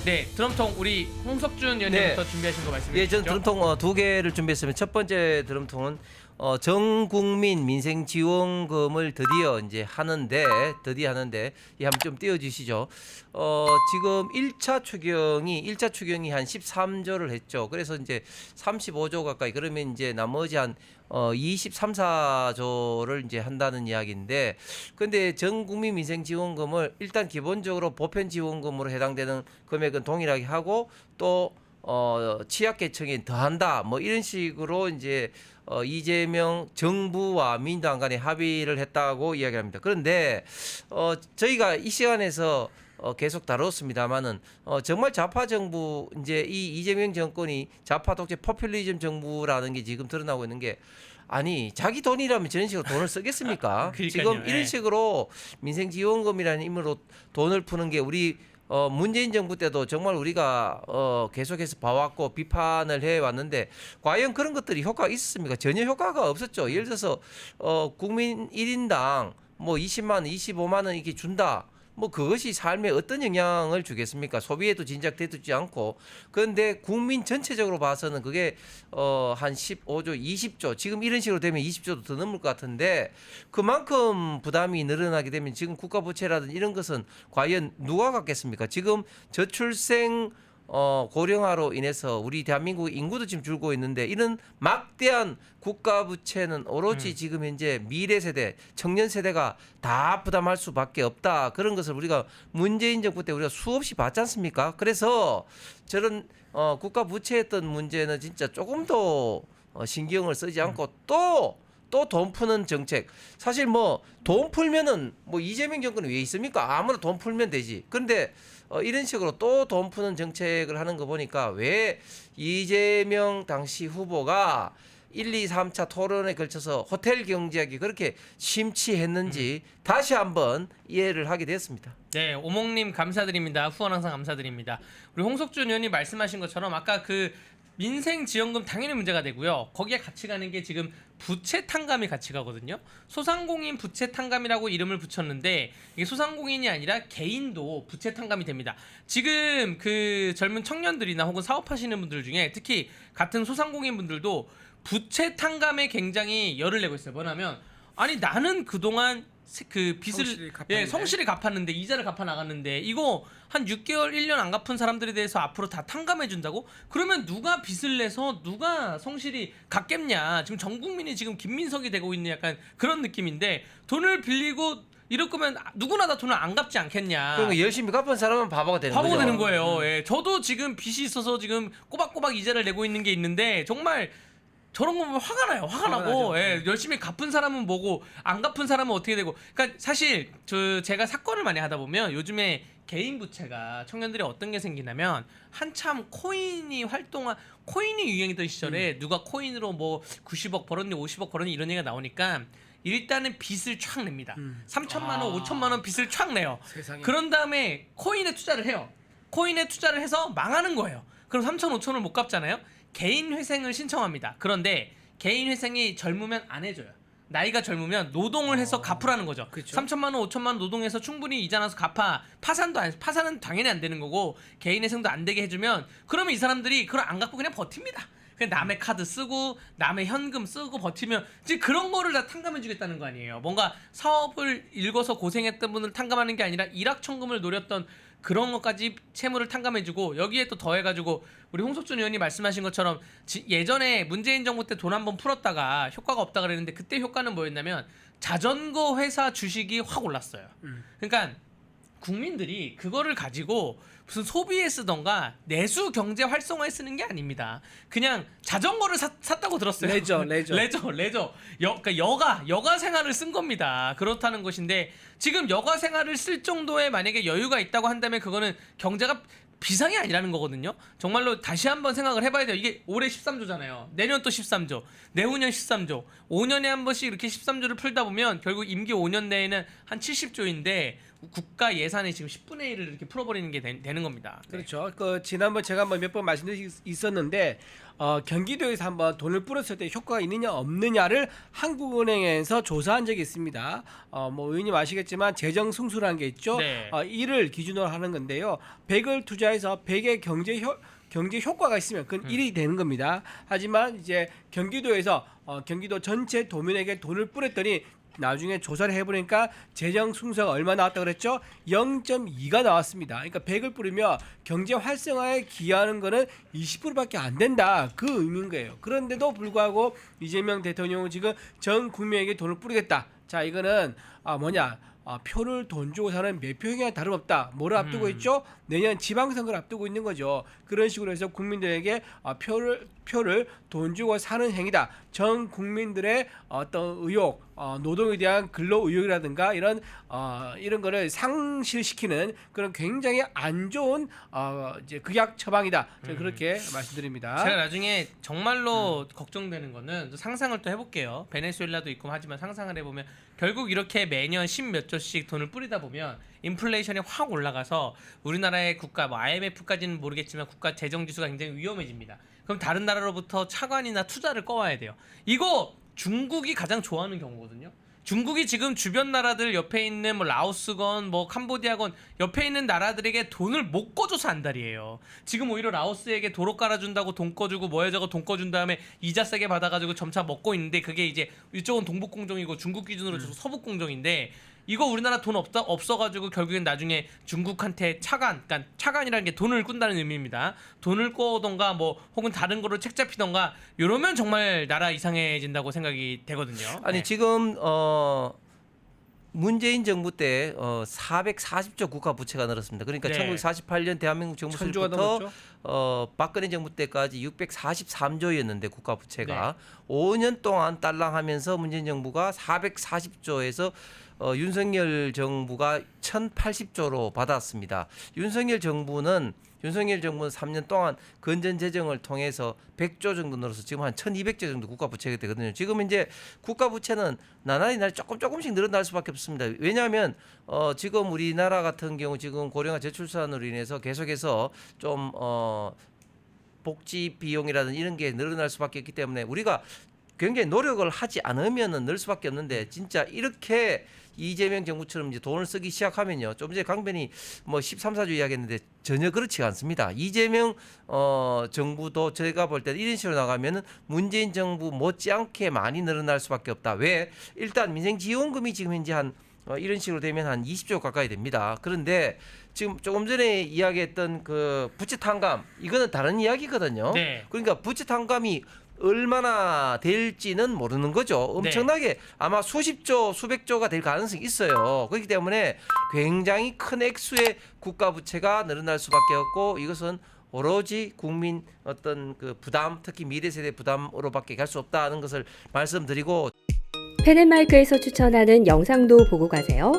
네, 드럼통 우리 홍석준 의원님부터 준비하신 거 말씀해 예, 주시죠. 저는 드럼통 두 개를 준비했으면 첫 번째 드럼통은 전국민 민생지원금을 드디어 하는데 이 한번 좀 띄워주시죠. 지금 1차 추경이 한 13조를 했죠. 그래서 이제 35조 가까이, 그러면 이제 나머지 한 23, 4조를 이제 한다는 이야기인데, 근데 전국민 민생지원금을 일단 기본적으로 보편지원금으로 해당되는 금액은 동일하게 하고, 또 취약계층에 더한다, 뭐 이런 식으로 이제 이재명 정부와 민주당 간에 합의를 했다고 이야기합니다. 그런데 저희가 이 시간에서 계속 다뤘습니다만은 정말 좌파 정부, 이제 이 이재명 정권이 좌파 독재 포퓰리즘 정부라는 게 지금 드러나고 있는 게, 아니 자기 돈이라면 저런 식으로 돈을 쓰겠습니까? 지금 이런 식으로 민생지원금이라는 이름으로 돈을 푸는 게 우리 문재인 정부 때도 정말 우리가 계속해서 봐왔고 비판을 해왔는데, 과연 그런 것들이 효과가 있었습니까? 전혀 효과가 없었죠. 예를 들어서 국민 1인당 뭐 20만 원, 25만 원 이렇게 준다. 뭐 그것이 삶에 어떤 영향을 주겠습니까? 소비에도 진작 되지 않고. 그런데 국민 전체적으로 봐서는 그게 한 15조, 20조, 지금 이런 식으로 되면 20조도 더 넘을 것 같은데, 그만큼 부담이 늘어나게 되면 지금 국가 부채라든지 이런 것은 과연 누가 갚겠습니까? 지금 저출생 고령화로 인해서 우리 대한민국 인구도 지금 줄고 있는데, 이런 막대한 국가 부채는 오로지 지금 현재 미래 세대, 청년 세대가 다 부담할 수밖에 없다. 그런 것을 우리가 문재인 정부 때 우리가 수없이 봤지 않습니까? 그래서 저런 국가 부채했던 문제는 진짜 조금 더 신경을 쓰지 않고 또 돈 푸는 정책. 사실 뭐 돈 풀면은 뭐 이재명 정권이 왜 있습니까? 아무나 돈 풀면 되지. 그런데 이런 식으로 또 돈 푸는 정책을 하는 거 보니까, 왜 이재명 당시 후보가 1, 2, 3차 토론에 걸쳐서 호텔 경제학이 그렇게 심취했는지 다시 한번 이해를 하게 됐습니다. 네, 오목님 감사드립니다. 후원 항상 감사드립니다. 우리 홍석준 의원님 말씀하신 것처럼 아까 그 민생지원금 당연히 문제가 되고요. 거기에 같이 가는 게 지금 부채 탕감이 같이 가거든요. 소상공인 부채 탕감이라고 이름을 붙였는데, 이게 소상공인이 아니라 개인도 부채 탕감이 됩니다. 지금 그 젊은 청년들이나 혹은 사업하시는 분들 중에 특히 같은 소상공인 분들도 부채 탕감에 굉장히 열을 내고 있어요. 뭐냐면, 아니 나는 그동안 그 빚을 성실히 갚았는데 이자를 갚아 나갔는데, 이거 한 6개월 1년 안 갚은 사람들에 대해서 앞으로 다 탕감해 준다고? 그러면 누가 빚을 내서 누가 성실히 갚겠냐? 지금 전 국민이 지금 김민석이 되고 있는 약간 그런 느낌인데, 돈을 빌리고 이럴 거면 누구나 다 돈을 안 갚지 않겠냐? 그럼 열심히 갚은 사람은 바보가 되는 거죠. 바보가 되는 거예요. 예. 저도 지금 빚이 있어서 지금 꼬박꼬박 이자를 내고 있는 게 있는데, 정말 저런 거 보면 화가 나요. 화가 나고, 예, 열심히 갚은 사람은 뭐고 안 갚은 사람은 어떻게 되고. 그러니까 사실 제가 사건을 많이 하다 보면 요즘에 개인 부채가 청년들이 어떤 게 생기냐면, 한참 코인이 유행했던 시절에 누가 코인으로 뭐 90억 벌었니 50억 벌었니 이런 얘기가 나오니까 일단은 빚을 촥 냅니다. 3천만 원, 5천만 원 빚을 촥 내요. 세상에. 그런 다음에 코인에 투자를 해요. 코인에 투자를 해서 망하는 거예요. 그럼 3천, 5천을 못 갚잖아요. 개인 회생을 신청합니다. 그런데 개인 회생이 젊으면 안 해줘요. 나이가 젊으면 노동을 해서 갚으라는 거죠. 그쵸? 3천만 원, 5천만 원 노동해서 충분히 이자 나서 갚아. 파산은 당연히 안 되는 거고, 개인 회생도 안 되게 해주면, 그러면 이 사람들이 그걸 안 갚고 그냥 버팁니다. 그냥 남의 카드 쓰고 남의 현금 쓰고 버티면, 이제 그런 거를 다 탕감해 주겠다는 거 아니에요. 뭔가 사업을 읽어서 고생했던 분을 탕감하는 게 아니라 일확천금을 노렸던 그런 것까지 채무를 탕감해주고, 여기에 또 더해가지고 우리 홍석준 의원이 말씀하신 것처럼 예전에 문재인 정부 때 돈 한번 풀었다가 효과가 없다 그랬는데, 그때 효과는 뭐였냐면 자전거 회사 주식이 확 올랐어요. 그러니까 국민들이 그거를 가지고 무슨 소비에 쓰던가 내수 경제 활성화에 쓰는 게 아닙니다. 그냥 자전거를 샀다고 들었어요. 레저. 그러니까 여가 생활을 쓴 겁니다. 그렇다는 것인데, 지금 여가 생활을 쓸 정도의 만약에 여유가 있다고 한다면 그거는 경제가 비상이 아니라는 거거든요. 정말로 다시 한번 생각을 해봐야 돼요. 이게 올해 13조잖아요. 내년 또 13조, 내후년 13조, 5년에 한 번씩 이렇게 13조를 풀다 보면 결국 임기 5년 내에는 한 70조인데, 국가 예산의 지금 10분의 1을 이렇게 풀어버리는 게 되는 겁니다. 네. 그렇죠. 그 지난번 제가 한번 몇 번 말씀드린 적 있었는데 경기도에서 한번 돈을 뿌렸을 때 효과가 있느냐 없느냐를 한국은행에서 조사한 적이 있습니다. 뭐 의원님 아시겠지만 재정 승수라는 게 있죠. 네. 이를 기준으로 하는 건데요. 100을 투자해서 100의 경제 효과가 있으면 그건 1이 되는 겁니다. 하지만 이제 경기도에서 경기도 전체 도민에게 돈을 뿌렸더니 나중에 조사를 해보니까 재정 승수가 얼마 나왔다 그랬죠? 0.2가 나왔습니다. 그러니까 100을 뿌리면 경제 활성화에 기여하는 거는 20%밖에 안 된다. 그 의미인 거예요. 그런데도 불구하고 이재명 대통령은 지금 전 국민에게 돈을 뿌리겠다. 자, 이거는 표를 돈 주고 사는 매표행위와 다름없다. 뭐를 앞두고 있죠? 내년 지방선거를 앞두고 있는 거죠. 그런 식으로 해서 국민들에게 표를 돈 주고 사는 행위다. 전 국민들의 어떤 의욕, 노동에 대한 근로 의욕이라든가 이런 거를 상실시키는 그런 굉장히 안 좋은 이제 극약 처방이다. 저는 그렇게 말씀드립니다. 제가 나중에 정말로 걱정되는 거는 상상을 또 해볼게요. 베네수엘라도 있고 하지만 상상을 해보면 결국 이렇게 매년 10몇 조씩 돈을 뿌리다 보면 인플레이션이 확 올라가서 우리나라의 국가 IMF까지는 모르겠지만 국가 재정 지수가 굉장히 위험해집니다. 그럼 다른 나라로부터 차관이나 투자를 꺼와야 돼요. 이거 중국이 가장 좋아하는 경우거든요. 중국이 지금 주변 나라들 옆에 있는 뭐 라오스건 뭐 캄보디아건 옆에 있는 나라들에게 돈을 못 꺼줘서 안달이에요. 지금 오히려 라오스에게 도로 깔아준다고 돈 꺼주고 뭐 해저거 돈 꺼준 다음에 이자 세게 받아가지고 점차 먹고 있는데 그게 이제 이쪽은 동북공정이고 중국 기준으로 쳐서 서북공정인데 이거 우리나라 돈 없어가지고 결국엔 나중에 중국한테 그러니까 차관이라는 게 돈을 꾼다는 의미입니다. 돈을 꿔오던가 뭐 혹은 다른 거로 책 잡히던가 이러면 정말 나라 이상해진다고 생각이 되거든요. 아니 네. 지금 문재인 정부 때 440조 국가 부채가 늘었습니다. 그러니까 네. 1948년 대한민국 정부 천조가 시절부터 넘었죠. 박근혜 정부 때까지 643조였는데 국가 부채가 5년 동안 딸랑하면서 문재인 정부가 440조에서 윤석열 정부가 1080조로 받았습니다. 윤석열 정부는 3년 동안 건전 재정을 통해서 100조 정도 늘어서 지금 한 1200조 정도 국가 부채가 되거든요. 지금 이제 국가 부채는 나날이 조금씩 늘어날 수밖에 없습니다. 왜냐하면 지금 우리나라 같은 경우 지금 고령화 저출산으로 인해서 계속해서 좀 복지 비용이라든지 이런 게 늘어날 수밖에 없기 때문에 우리가 굉장히 노력을 하지 않으면은 늘 수밖에 없는데 진짜 이렇게 이재명 정부처럼 이제 돈을 쓰기 시작하면요. 좀 전에 강변이 뭐 13, 14조 이야기했는데 전혀 그렇지가 않습니다. 이재명 정부도 제가 볼 때 이런 식으로 나가면은 문재인 정부 못지않게 많이 늘어날 수밖에 없다. 왜? 일단 민생지원금이 지금 현재 한 이런 식으로 되면 한 20조 가까이 됩니다. 그런데 지금 조금 전에 이야기했던 그 부채 탕감 이거는 다른 이야기거든요. 네. 그러니까 부채 탕감이 얼마나 될지는 모르는 거죠. 엄청나게 아마 수십조, 수백조가 될 가능성이 있어요. 그렇기 때문에 굉장히 큰 액수의 국가 부채가 늘어날 수밖에 없고 이것은 오로지 국민 어떤 그 부담, 특히 미래 세대 부담으로밖에 갈 수 없다는 것을 말씀드리고 펜앤마이크에서 추천하는 영상도 보고 가세요.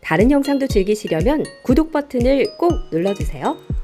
다른 영상도 즐기시려면 구독 버튼을 꼭 눌러주세요.